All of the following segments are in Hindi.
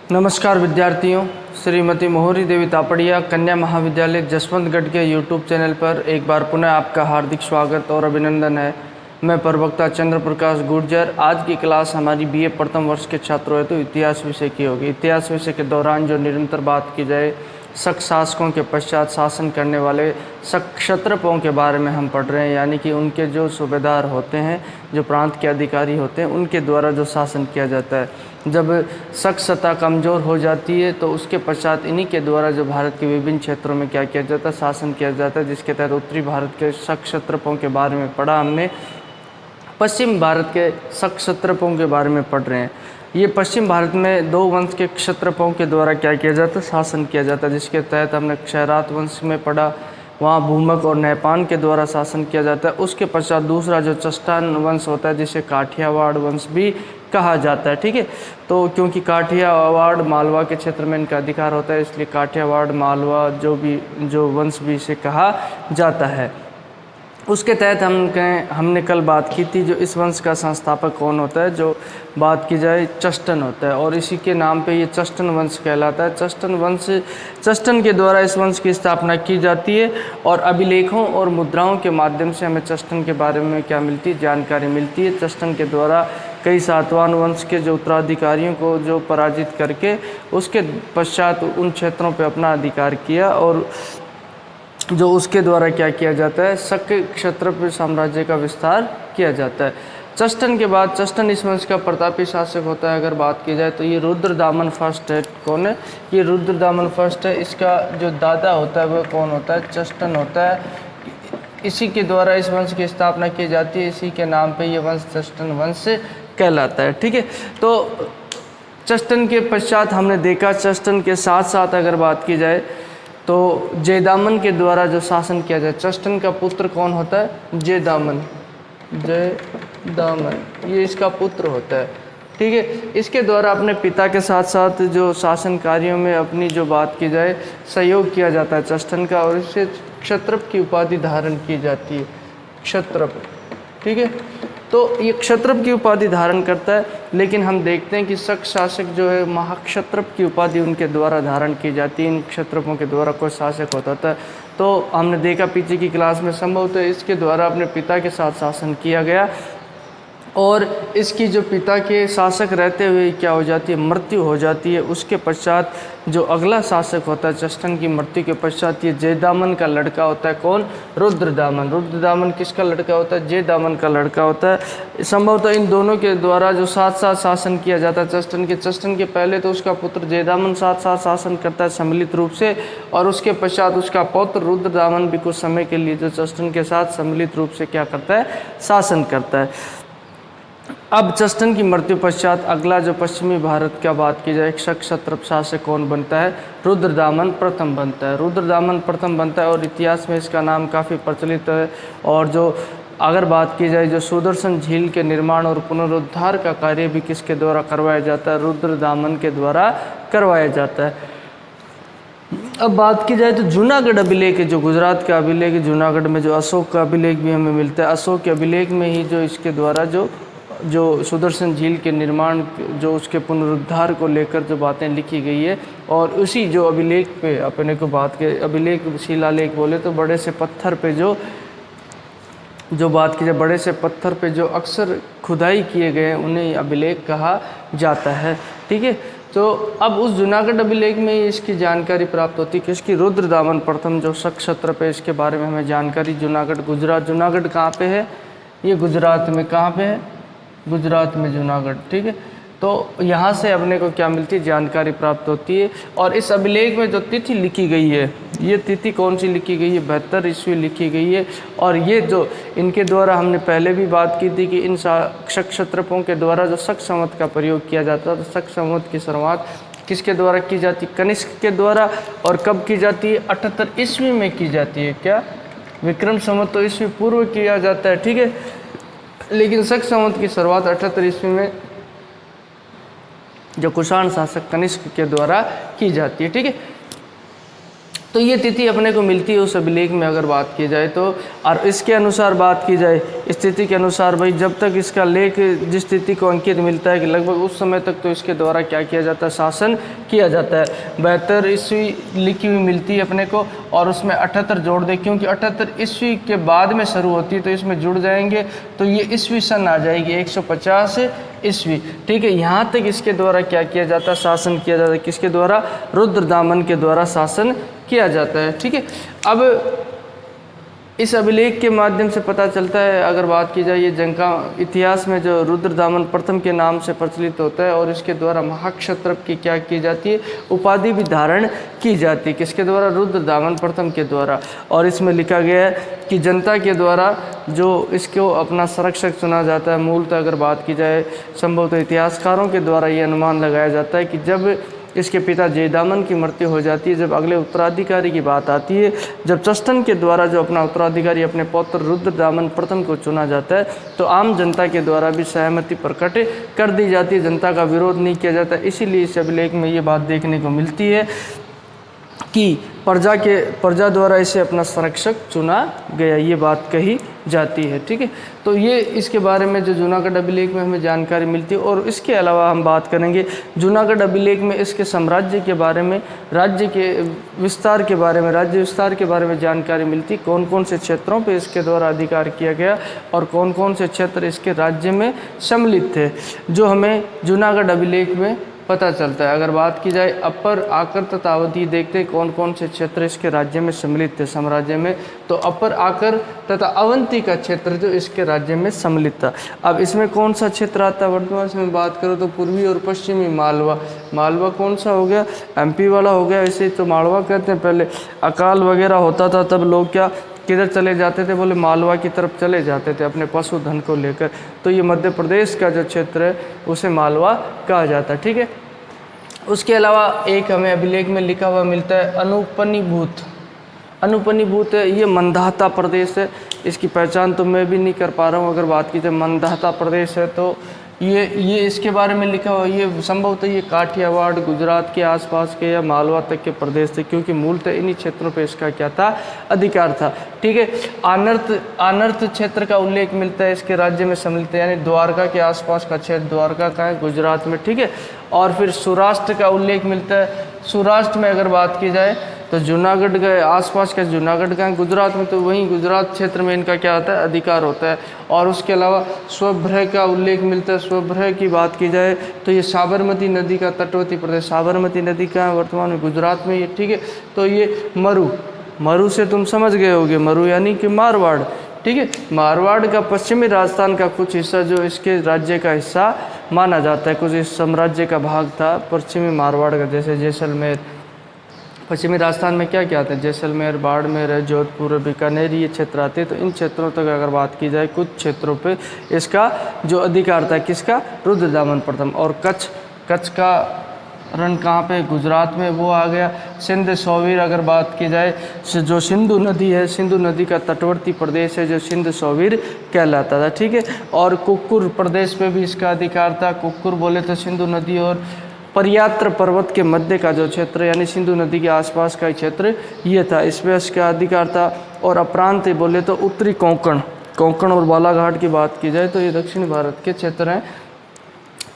नमस्कार विद्यार्थियों, श्रीमती मोहरी देवी तापड़िया कन्या महाविद्यालय जसवंतगढ़ के यूट्यूब चैनल पर एक बार पुनः आपका हार्दिक स्वागत और अभिनंदन है। मैं प्रवक्ता चंद्र प्रकाश गुर्जर। आज की क्लास हमारी बीए प्रथम वर्ष के छात्रों हेतु इतिहास विषय की होगी। इतिहास विषय के दौरान जो निरंतर बात की जाए शक शासकों के पश्चात शासन करने वाले शक क्षत्रपों के बारे में हम पढ़ रहे हैं, यानी कि उनके जो सूबेदार होते हैं, जो प्रांत के अधिकारी होते हैं, उनके द्वारा जो शासन किया जाता है। जब शक सत्ता कमज़ोर हो जाती है तो उसके पश्चात इन्हीं के द्वारा जो भारत के विभिन्न क्षेत्रों में क्या किया जाता है, शासन किया जाता है, जिसके तहत उत्तरी भारत के शक क्षत्रपों के बारे में पढ़ा हमने। पश्चिम भारत के शक क्षत्रपों के बारे में पढ़ रहे हैं। ये पश्चिम भारत में दो वंश के क्षत्रपों के द्वारा क्या किया जाता है, शासन किया जाता है, जिसके तहत हमने क्षयरात वंश में पढ़ा, वहाँ भूमक और नहपान के द्वारा शासन किया जाता है। उसके पश्चात दूसरा जो चस्टान वंश होता है, जिसे काठियावाड़ वंश भी कहा जाता है। ठीक है, तो क्योंकि काठियावाड़ मालवा के क्षेत्र में इनका अधिकार होता है, इसलिए काठियावाड़ मालवा जो वंश भी इसे कहा जाता है। उसके तहत हमने कल बात की थी, जो इस वंश का संस्थापक कौन होता है, जो बात की जाए चष्टन होता है, और इसी के नाम पे ये चष्टन वंश कहलाता है। चष्टन के द्वारा इस वंश की स्थापना की जाती है, और अभिलेखों और मुद्राओं के माध्यम से हमें चष्टन के बारे में क्या मिलती है, जानकारी मिलती है। चष्टन के द्वारा कई सातवाहन वंश के जो उत्तराधिकारियों को जो पराजित करके उसके पश्चात उन क्षेत्रों पर अपना अधिकार किया, और जो उसके द्वारा क्या किया जाता है, शक क्षत्रप साम्राज्य का विस्तार किया जाता है। चष्टन के बाद चष्टन इस वंश का प्रतापी शासक होता है। अगर बात की जाए तो ये रुद्रदामन फर्स्ट है। कौन है ये? रुद्रदामन फर्स्ट है। इसका जो दादा होता है वह कौन होता है? चष्टन होता है। इसी के द्वारा इस वंश की स्थापना की जाती है। इसी के नाम पे ये वंश चष्टन वंश कहलाता है। ठीक है, तो चष्टन के पश्चात हमने देखा, चष्टन के साथ साथ अगर बात की जाए तो जयदामन के द्वारा जो शासन किया जाए। चष्टन का पुत्र कौन होता है? जयदामन। ये इसका पुत्र होता है। ठीक है, इसके द्वारा अपने पिता के साथ साथ जो शासन कार्यों में अपनी जो बात की जाए सहयोग किया जाता है चष्टन का, और इससे क्षत्रप की उपाधि धारण की जाती है। क्षत्रप, ठीक है, तो ये क्षत्रप की उपाधि धारण करता है। लेकिन हम देखते हैं कि शक शासक जो है महाक्षत्रप की उपाधि उनके द्वारा धारण की जाती है। इन क्षत्रपों के द्वारा कोई शासक होता था, तो हमने देखा पीछे की क्लास में संभवतः इसके द्वारा अपने पिता के साथ शासन किया गया, और इसकी जो पिता के शासक रहते हुए क्या हो जाती है, मृत्यु हो जाती है। उसके पश्चात जो अगला शासक होता है चष्टन की मृत्यु के पश्चात, ये जयदामन का लड़का होता है। कौन? रुद्रदामन। रुद्रदामन किसका लड़का होता है? जयदामन का लड़का होता है। संभवतः इन दोनों के द्वारा जो साथ साथ शासन किया जाता है चष्टन के पहले तो उसका पुत्र जयदामन साथ साथ शासन करता है सम्मिलित रूप से, और उसके पश्चात उसका पौत्र रुद्रदामन भी कुछ समय के लिए जो चष्टन के साथ सम्मिलित रूप से क्या करता है, शासन करता है। अब चष्टन की मृत्यु पश्चात अगला जो पश्चिमी भारत का बात की जाए शक क्षत्रप शासक कौन बनता है? रुद्रदामन प्रथम बनता है। रुद्रदामन प्रथम बनता है, और इतिहास में इसका नाम काफ़ी प्रचलित है। और जो अगर बात की जाए जो सुदर्शन झील के निर्माण और पुनरुद्धार का कार्य भी किसके द्वारा करवाया जाता है? रुद्रदामन के द्वारा करवाया जाता है। अब बात की जाए तो जूनागढ़ अभिलेख, जो गुजरात का अभिलेख है, जूनागढ़ में जो अशोक का अभिलेख भी हमें मिलता है। अशोक के अभिलेख में ही जो इसके द्वारा जो सुदर्शन झील के निर्माण, जो उसके पुनरुद्धार को लेकर जो बातें लिखी गई है, और उसी जो अभिलेख पे अपने को बात के अभिलेख शिलालेख बोले तो बड़े से पत्थर पे जो बात की जाए, बड़े से पत्थर पे जो अक्सर खुदाई किए गए हैं उन्हें अभिलेख कहा जाता है। ठीक है, तो अब उस जूनागढ़ अभिलेख में इसकी जानकारी प्राप्त होती है कि इसकी रुद्रदामन प्रथम जो शक क्षत्रप है, इसके बारे में हमें जानकारी जूनागढ़ गुजरात। जूनागढ़ कहाँ पे है? ये गुजरात में। कहाँ पे है? गुजरात में जूनागढ़। ठीक है, तो यहाँ से अपने को क्या मिलती है, जानकारी प्राप्त होती है। और इस अभिलेख में जो तिथि लिखी गई है, ये तिथि कौन सी लिखी गई है? 72 ईस्वी लिखी गई है। और ये जो इनके द्वारा हमने पहले भी बात की थी कि इन शक क्षत्रपों के द्वारा जो शक संवत का प्रयोग किया जाता है, तो शक संवत की शुरुआत किसके द्वारा की जाती है? कनिष्क के द्वारा। और कब की जाती है? 78 ईस्वी में की जाती है। क्या? विक्रम संवत तो ईस्वी पूर्व किया जाता है। ठीक है, लेकिन शक संवत की शुरुआत 78 ईस्वी में जो कुषाण शासक कनिष्क के द्वारा की जाती है। ठीक है, तो ये तिथि अपने को मिलती है उस अभिलेख में अगर बात की जाए तो। और इसके अनुसार बात की जाए, स्थिति के अनुसार भाई जब तक इसका लेख जिस तिथि को अंकित मिलता है कि लगभग उस समय तक तो इसके द्वारा क्या किया जाता है, शासन किया जाता है। 72 ईस्वी लिखी हुई मिलती है अपने को और उसमें 78 जोड़ दे, क्योंकि 78 ईस्वी के बाद में शुरू होती है तो इसमें जुड़ जाएंगे तो ये ईस्वी सन आ जाएगी 150 ईस्वी। ठीक है, यहाँ तक इसके द्वारा क्या किया जाता है, शासन किया जाता है। किसके द्वारा? रुद्रदामन के द्वारा शासन किया जाता है। ठीक है, अब इस अभिलेख के माध्यम से पता चलता है, अगर बात की जाए ये जंग का इतिहास में जो रुद्रदामन प्रथम के नाम से प्रचलित होता है और इसके द्वारा महाक्षत्रप की क्या की जाती है, उपाधि भी धारण की जाती है। किसके द्वारा? रुद्रदामन प्रथम के द्वारा। और इसमें लिखा गया है कि जनता के द्वारा जो इसको अपना संरक्षक चुना जाता है। मूलतः अगर बात की जाए संभवतः इतिहासकारों के द्वारा ये अनुमान लगाया जाता है कि जब इसके पिता जयदामन की मृत्यु हो जाती है, जब अगले उत्तराधिकारी की बात आती है, जब चष्टन के द्वारा जो अपना उत्तराधिकारी अपने पौत्र रुद्रदामन प्रथम को चुना जाता है तो आम जनता के द्वारा भी सहमति प्रकट कर दी जाती है, जनता का विरोध नहीं किया जाता। इसीलिए इस अभिलेख में ये बात देखने को मिलती है कि प्रजा द्वारा इसे अपना संरक्षक चुना गया, ये बात कही जाती है। ठीक है, तो ये इसके बारे में जो जूनागढ़ अभिलेख में हमें जानकारी मिलती है। और इसके अलावा हम बात करेंगे जूनागढ़ अभिलेख में इसके साम्राज्य के बारे में, राज्य के विस्तार के बारे में, राज्य विस्तार के बारे में जानकारी मिलती, कौन कौन से क्षेत्रों पे इसके द्वारा अधिकार किया गया और कौन कौन से क्षेत्र इसके राज्य में सम्मिलित थे, जो हमें जूनागढ़ अभिलेख में पता चलता है। अगर बात की जाए अपर, आकर तथा अवधि, देखते हैं कौन कौन से क्षेत्र इसके राज्य में सम्मिलित थे साम्राज्य में, तो अपर, आकर तथा अवंती का क्षेत्र जो इसके राज्य में सम्मिलित था। अब इसमें कौन सा क्षेत्र आता है वर्तमान में बात करो तो पूर्वी और पश्चिमी मालवा। मालवा कौन सा हो गया? एमपी वाला हो गया। इसे तो मालवा कहते हैं। पहले अकाल वगैरह होता था तब लोग क्या किधर चले जाते थे? बोले मालवा की तरफ चले जाते थे अपने पशुधन को लेकर। तो ये मध्य प्रदेश का जो क्षेत्र है उसे मालवा कहा जाता है। ठीक है, उसके अलावा एक हमें अभिलेख में लिखा हुआ मिलता है अनुपनिभूत। अनुपनिभूत है, ये मंदाता प्रदेश है। इसकी पहचान तो मैं भी नहीं कर पा रहा हूँ। अगर बात की जाए मंदाता प्रदेश है तो ये इसके बारे में लिखा हुआ, ये संभवतः ये काठियावाड़, गुजरात के आसपास के या मालवा तक के प्रदेश थे, क्योंकि मूलतः इन्हीं क्षेत्रों पे इसका क्या था? अधिकार था। ठीक है, आनर्त क्षेत्र का उल्लेख मिलता है इसके राज्य में सम्मिलित है, यानी द्वारका के आसपास का क्षेत्र। द्वारका का है गुजरात में। ठीक है, और फिर सौराष्ट्र का उल्लेख मिलता है। सौराष्ट्र में अगर बात की जाए तो जूनागढ़ के आसपास का, जूनागढ़ का है गुजरात में, तो वहीं गुजरात क्षेत्र में इनका क्या होता है? अधिकार होता है। और उसके अलावा स्वभ्रह का उल्लेख मिलता है। स्वभ्रह की बात की जाए तो ये साबरमती नदी का तटवर्ती प्रदेश, साबरमती नदी का वर्तमान में गुजरात में ये। ठीक है, तो ये मरु से तुम समझ गए होगे, मरु यानी कि मारवाड़। ठीक है, मारवाड़ का पश्चिमी राजस्थान का कुछ हिस्सा जो इसके राज्य का हिस्सा माना जाता है, कुछ इस साम्राज्य का भाग था पश्चिमी मारवाड़ का, जैसे जैसलमेर। पश्चिमी राजस्थान में क्या क्या आते हैं? जैसलमेर, बाड़मेर है, जोधपुर, बीकानेर, ये क्षेत्र आते हैं। तो इन क्षेत्रों तक अगर बात की जाए, कुछ क्षेत्रों पे इसका जो अधिकार था किसका? रुद्रदामन प्रथम। और कच्छ का रण कहाँ पे? गुजरात में, वो आ गया। सिंध सोवीर अगर बात की जाए, जो सिंधु नदी है, सिंधु नदी का तटवर्ती प्रदेश है जो सिंध सोवीर कहलाता था। ठीक है, और कुक्कुर प्रदेश पे भी इसका अधिकार था। कुक्कुर बोले तो सिंधु नदी और परियात्र पर्वत के मध्य का जो क्षेत्र, यानी सिंधु नदी के आसपास का क्षेत्र ये था, इसमें इसका अधिकार था। और अपरांत बोले तो उत्तरी कोंकण और बालाघाट की बात की जाए तो ये दक्षिण भारत के क्षेत्र हैं,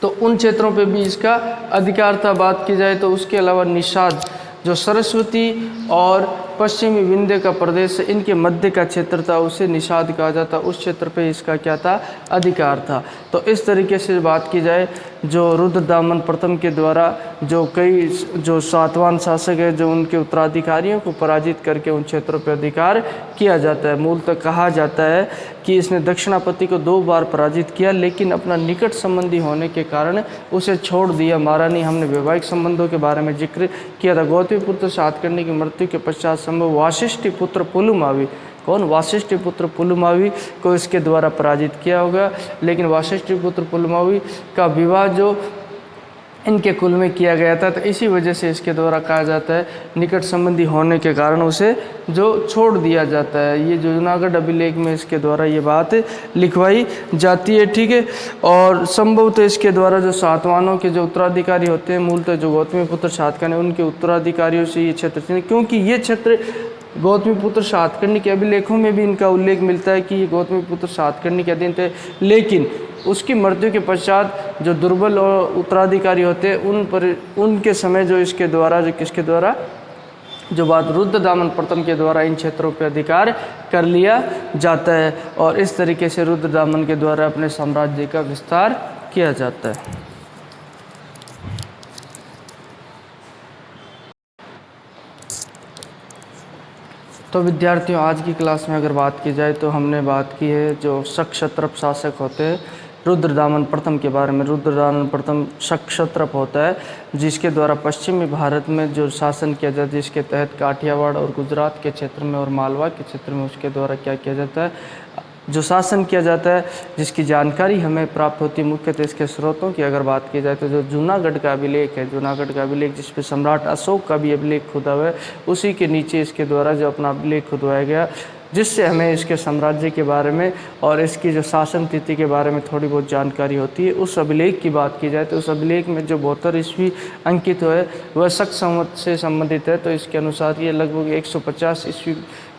तो उन क्षेत्रों पे भी इसका अधिकार था। बात की जाए तो उसके अलावा निषाद, जो सरस्वती और पश्चिमी विंध्य का प्रदेश, इनके मध्य का क्षेत्र था, उसे निषाद कहा जाता। उस क्षेत्र पे इसका क्या था? अधिकार था। तो इस तरीके से बात की जाए, जो रुद्रदामन प्रथम के द्वारा जो सातवान शासक है, जो उनके उत्तराधिकारियों को पराजित करके उन क्षेत्रों पर अधिकार किया जाता है। मूलतः कहा जाता है कि इसने दक्षिणापति को 2 बार पराजित किया, लेकिन अपना निकट संबंधी होने के कारण उसे छोड़ दिया, मारा नहीं। हमने वैवाहिक संबंधों के बारे में जिक्र किया था। गौतमीपुत्र सातकर्णी की मृत्यु के पश्चात संभव वाशिष्ठी पुत्र पुलुमावी, कौन? वाशिष्ठी पुत्र पुलुमावी को इसके द्वारा पराजित किया होगा। लेकिन वाशिष्ठी पुत्र पुलुमावी का विवाह जो इनके कुल में किया गया था। तो इसी वजह से इसके द्वारा कहा जाता है निकट संबंधी होने के कारण उसे जो छोड़ दिया जाता है। ये जो जूनागढ़ अभिलेख में इसके द्वारा ये बात लिखवाई जाती है, ठीक है। और संभवतः इसके द्वारा जो सातवाहनों के जो उत्तराधिकारी होते हैं, मूलतः जो गौतमीपुत्र सातकर्णी उनके उत्तराधिकारियों से ये क्षेत्र, क्योंकि ये क्षेत्र गौतमीपुत्र सातकर्णी के अभिलेखों में भी इनका उल्लेख मिलता है कि ये गौतमीपुत्र सातकर्णी के अधीन थे, लेकिन उसकी मृत्यु के पश्चात जो दुर्बल और उत्तराधिकारी होते हैं उन पर उनके समय जो इसके द्वारा जो किसके द्वारा जो बात रुद्रदामन प्रथम के द्वारा इन क्षेत्रों पर अधिकार कर लिया जाता है और इस तरीके से रुद्रदामन के द्वारा अपने साम्राज्य का विस्तार किया जाता है। तो विद्यार्थियों, आज की क्लास में अगर बात की जाए तो हमने बात की है जो शक क्षत्रप शासक होते हैं रुद्रदामन प्रथम के बारे में। रुद्रदामन प्रथम शक क्षत्रप होता है जिसके द्वारा पश्चिमी भारत में जो शासन किया जाता है, जिसके तहत काठियावाड़ और गुजरात के क्षेत्र में और मालवा के क्षेत्र में उसके द्वारा क्या किया जाता है, जो शासन किया जाता है, जिसकी जानकारी हमें प्राप्त होती है मुख्यतः इसके स्रोतों की अगर बात की जाए तो जो जूनागढ़ का अभिलेख है, जूनागढ़ का अभिलेख जिस पे सम्राट अशोक का भी अभिलेख खुदा हुआ है, उसी के नीचे इसके द्वारा जो अपना अभिलेख खुदवाया गया, जिससे हमें इसके साम्राज्य के बारे में और इसकी जो शासन तिथि के बारे में थोड़ी बहुत जानकारी होती है। उस अभिलेख की बात की जाए तो उस अभिलेख में जो 72 ईस्वी अंकित है वह शक संवत से संबंधित है। तो इसके अनुसार ये लगभग 150 ईस्वी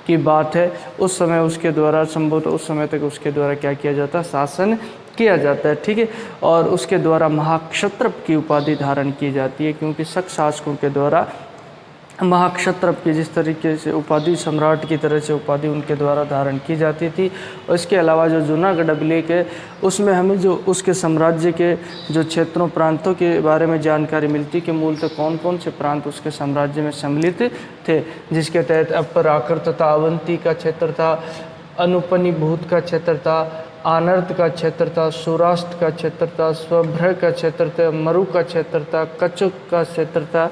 की बात है। उस समय उसके द्वारा संभवतः उस समय तक उसके द्वारा क्या किया जाता है, शासन किया जाता है, ठीक है। और उसके द्वारा महाक्षत्रप की उपाधि धारण की जाती है, क्योंकि शक शासकों के द्वारा महाक्षत्रप की जिस तरीके से उपाधि सम्राट की तरह से उपाधि उनके द्वारा धारण की जाती थी। और इसके अलावा जो जूनागढ़ अभिलेख है उसमें हमें जो उसके साम्राज्य के जो क्षेत्रों प्रांतों के बारे में जानकारी मिलती कि मूलतः कौन कौन से प्रांत उसके साम्राज्य में सम्मिलित थे, जिसके तहत अपराकर तथा अवंती का क्षेत्र था, अनुपनिभूत का क्षेत्र था, आनर्त का क्षेत्र था, सौराष्ट्र का क्षेत्र था, स्वभ्र का क्षेत्र था, मरु का क्षेत्र था, कचुक का क्षेत्र था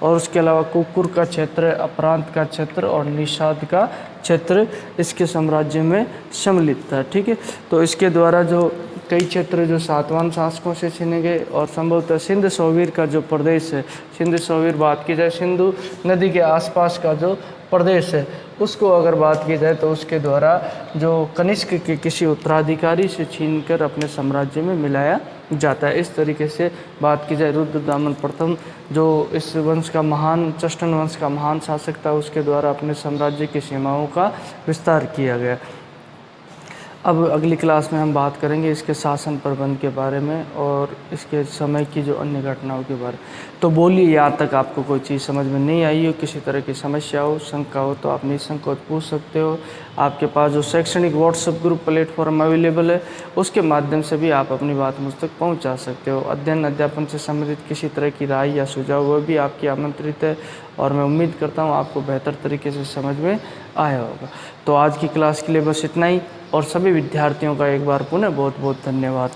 और उसके अलावा कुकुर का क्षेत्र, अपरांत का क्षेत्र और निषाद का क्षेत्र इसके साम्राज्य में सम्मिलित था, ठीक है। तो इसके द्वारा जो कई क्षेत्र जो सातवाहन शासकों से छीने गए और संभवतः सिंध सोवीर का जो प्रदेश है, सिंध सोवीर बात की जाए सिंधु नदी के आसपास का जो प्रदेश है उसको अगर बात की जाए तो उसके द्वारा जो कनिष्क के किसी उत्तराधिकारी से छीनकर अपने साम्राज्य में मिलाया जाता है। इस तरीके से बात की जाए रुद्रदामन प्रथम जो इस वंश का महान चष्टन वंश का महान शासक था, उसके द्वारा अपने साम्राज्य की सीमाओं का विस्तार किया गया। अब अगली क्लास में हम बात करेंगे इसके शासन प्रबंध के बारे में और इसके समय की जो अन्य घटनाओं के बारे में। तो बोलिए, यहाँ तक आपको कोई चीज़ समझ में नहीं आई हो, किसी तरह की समस्या हो, शंका हो तो आप निसंकोच पूछ सकते हो। आपके पास जो शैक्षणिक व्हाट्सएप ग्रुप प्लेटफॉर्म अवेलेबल है उसके माध्यम से भी आप अपनी बात मुझ तक पहुँचा सकते हो। अध्ययन अध्यापन से संबंधित किसी तरह की राय या सुझाव वह भी आपकी आमंत्रित है और मैं उम्मीद करता हूँ आपको बेहतर तरीके से समझ में आया होगा। तो आज की क्लास के लिए बस इतना ही और सभी विद्यार्थियों का एक बार पुनः बहुत बहुत धन्यवाद।